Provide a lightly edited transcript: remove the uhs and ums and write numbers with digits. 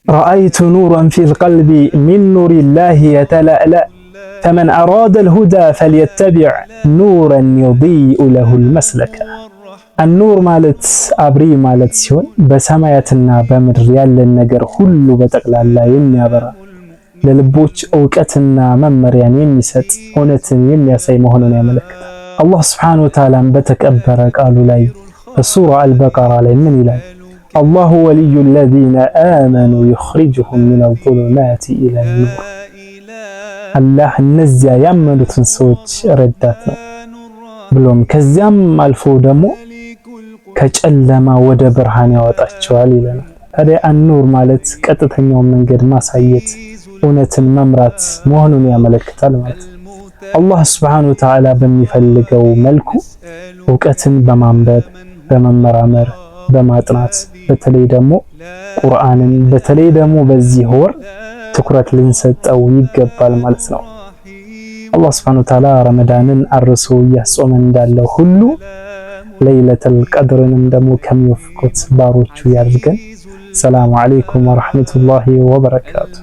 رأيت نورا في القلب من نور الله يتلألأ فمن أراد الهدى فليتبع نورا يضيء له المسلك النور ማለት አብሪ ማለት ሲሆን በሰማያትና በምድር ያለን ነገር ሁሉ በጠቅላላ የሚያበራ ለልቦች ዕውቀትና መመሪያን የሚሰጥ እውነትን የሚያሳይ መሆኑን ያመለክታል። አላህ ሱብሓነሁ ወተዓላ በተከበረ ቃሉ ላይ በሱራ አልበቀራ ላይ ምን ይላል? አላሁ ወልዩ ለዚነ አመኑ ዩኽሪጁሁም ሚነል ዙሉማቲ ኢለን ኑር። አላህ እነዚያ ያመኑትን ሰዎች ረዳት ነው ብሎም ከዚያም አልፎ ደግሞ ከጨለማ ወደ ብርሃን ያወጣቸዋል ይለናል። ታዲያ አኑር ማለት ቀጥተኛውን መንገድ ማሳየት እውነትን መምራት መሆኑን ያመለክታል ማለት ነው። አላህ ሱብሓነሁ ወተዓላ በሚፈልገው መልኩ ዕውቀትን በማንበብ በመመራመር በማጥናት በተለይ ደግሞ ቁርአንን በተለይ ደግሞ በዚህ ወር ትኩረት ልንሰጠው ይገባል ማለት ነው። አላህ ሱብሓነሁ ወተዓላ ረመዳንን አርሶ እያጾመን እንዳለው ሁሉ ለይለቱል ቀድርንም ደግሞ ከሚወፍቁት ባሮቹ ያድርገን። ሰላሙ አለይኩም ወራህመቱላሂ ወበረካቱ።